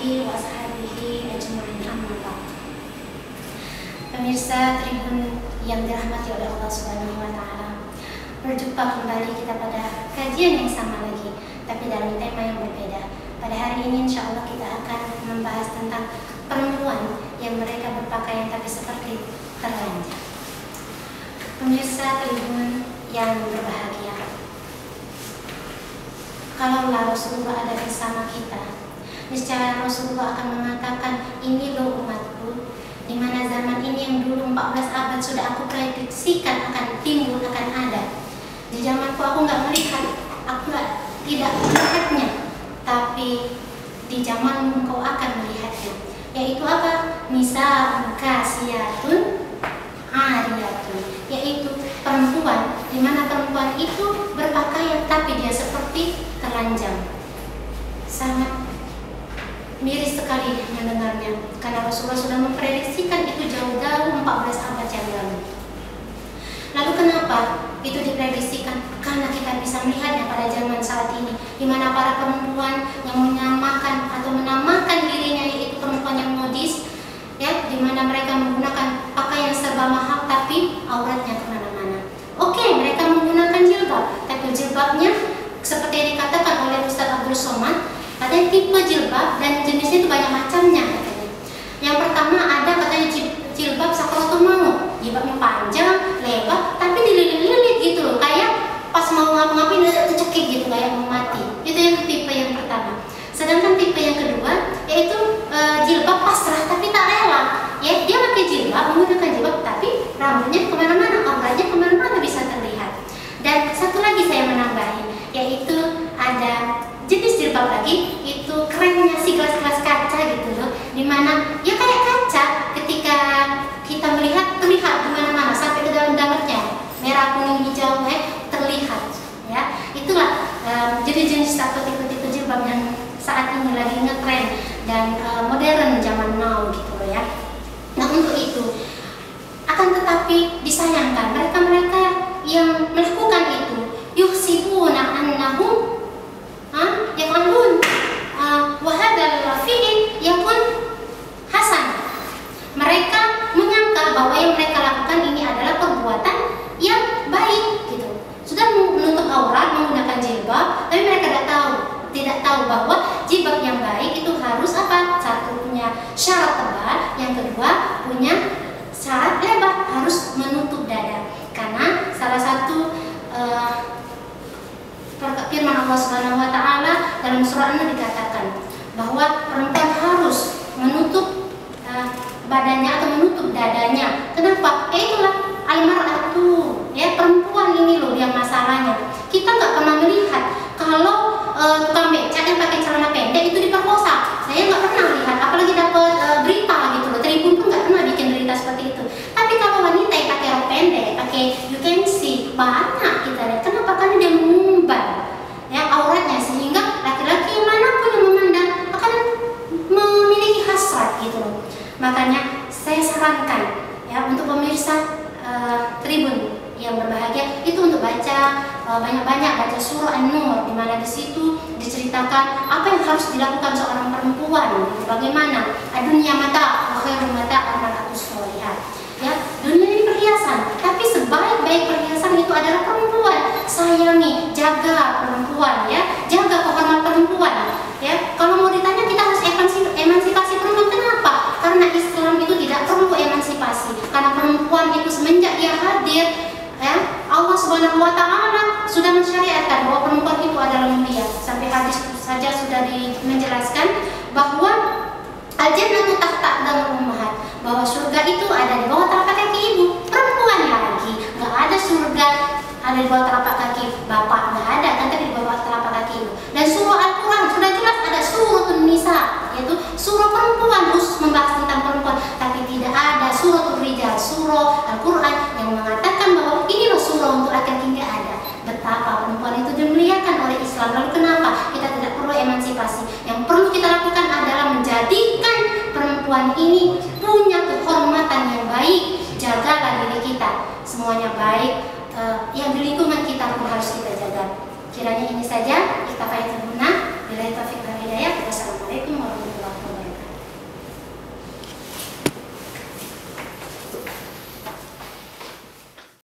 alihi wa ashabihi ajma'in, amma ba'd. Pemirsa Tribun yang dirahmati oleh Allah Subhanahu wa taala, berjumpa kembali kita pada kajian yang sama lagi, tapi dalam tema yang berbeda. Pada hari ini insya Allah kita akan membahas tentang perempuan yang mereka berpakaian tapi seperti telanjang. Pemirsa Tribun yang berbahagia, kalaulah Rasulullah ada bersama kita, niscaya Rasulullah akan mengatakan, ini loh umatku, di mana zaman ini yang dulu 14 abad sudah aku prediksikan akan timbul, akan ada. Di zamanku aku nggak melihat, tidak melihatnya, tapi di zamanmu engkau akan melihatnya. Yaitu apa? Nisa kasiyatun ariyatun, yaitu perempuan, di mana perempuan itu berpakaian tapi dia seperti telanjang. Sangat miris sekali mendengarnya, karena Rasulullah sudah memprediksikan itu jauh-jauh 14 abad yang lalu. Lalu kenapa itu diprediksikan? Karena kita bisa melihatnya pada zaman saat ini, di mana para perempuan yang menyamakan atau menamakan dirinya yaitu perempuan yang modis, ya, di mana mereka menggunakan pakaian serba mahal tapi auratnya kemana-mana. Oke, mereka menggunakan jilbab, tapi jilbabnya seperti yang dikatakan oleh Ustaz Abdul Somad, katanya tipe jilbab dan jenisnya itu banyak macamnya katanya. Yang pertama ada katanya jilbab sakaratul maut, jilbabnya panjang, lebar, tapi dililit-lilit gitu loh, kayak pas mau ngapa-ngapain tercekik gitu, kayak mau mati. Itu yang tipe yang pertama. Sedangkan tipe yang kedua yaitu jilbab pasrah tapi tak rela. Ya, dia pakai jilbab, menggunakan jilbab tapi rambutnya kemana-mana, auratnya kemana-mana bisa terlihat. Dan satu lagi saya menambahi, yaitu ada jenis jilbab lagi, itu kerennya si gelas-gelas kaca gitu loh, dimana ya kayak kaca, ketika kita melihat terlihat di mana-mana sampai ke dalam-dalamnya, merah, kuning, hijau, terlihat. Ya, itulah jenis-jenis atau tipe-tipe jilbab yang saat ini lagi ngetren dan modern zaman now gitu loh ya. Nah, untuk itu akan tetapi disayangkan mereka-mereka yang melakukan itu yuhsibuna annahum yaqulun wa hadzal fi'l yakun hasan. Mereka menyangka bahwa yang mereka lakukan ini adalah perbuatan yang baik gitu. Sudah menutup aurat menggunakan jilbab, tapi mereka tidak tahu bahwa jilbab yang baik itu harus apa? Satu, punya syarat tebal, yang kedua punya syarat lebar, harus menutup dada. Karena salah satu firman Allah Subhanahu wa taala dalam surah An dikatakan bahwa perempuan harus menutup badannya atau menutup dadanya. Kenapa? Itulah almar'atu, ya, perempuan ini loh yang masalahnya. Kita nggak pernah melihat kalau tukang becak yang pakai celana pendek itu diperkosa. Saya nggak pernah lihat, apalagi dapat berita gitu loh. Tribun pun nggak pernah bikin berita seperti itu. Tapi kalau wanita yang pakai rok pendek, pakai you can see, banyak kita lihat. Kenapa? Karena dia mengumbar ya auratnya, sehingga laki-laki manapun yang memandang akan memiliki hasrat gitu loh. Makanya saya sarankan ya untuk pemirsa Tribun yang berbahagia itu untuk baca banyak-banyak, baca surah An-Nur, di mana di situ diceritakan apa yang harus dilakukan seorang perempuan, bagaimana dunia mata, akhir mata al-mar'atus sholihah. Ya, dunia ini perhiasan, tapi sebaik-baik perhiasan itu adalah perempuan. Sayangi, jaga perempuan, ya, jaga kehormatan perempuan. Ya, kalau mau ditanya kita harus emansipasi perempuan, kenapa? Karena Islam itu tidak perlu emansipasi, karena perempuan itu semenjak dia hadir, ya, Allah Subhanahu wa taala sudah mensyariatkan bahwa perempuan itu adalah mulia. Sampai hadis saja sudah menjelaskan bahwa al-jannatu tahta aqdamil ummahat, bahwa surga itu ada di bawah telapak kaki ibu. Perempuan lagi, nggak ada surga ada di bawah telapak kaki bapak, nggak ada kan, tapi di bawah telapak kaki ibu. Dan surah Al-Quran sudah jelas ada suratul Nisa, yaitu surah perempuan, khusus membahas tentang perempuan, tapi tidak ada suratul Rijal, surah Al-Quran yang mengatakan bahwa ini loh surah untuk laki-laki, nggak ada. Betapa perempuan itu dimuliakan oleh Islam. Lalu kenapa kita tidak perlu emansipasi? Yang perlu kita lakukan adalah menjadikan perempuan ini punya kehormatan yang baik. Jagalah diri kita, semuanya baik, yang di lingkungan kita pun harus kita jaga. Kiranya ini saja.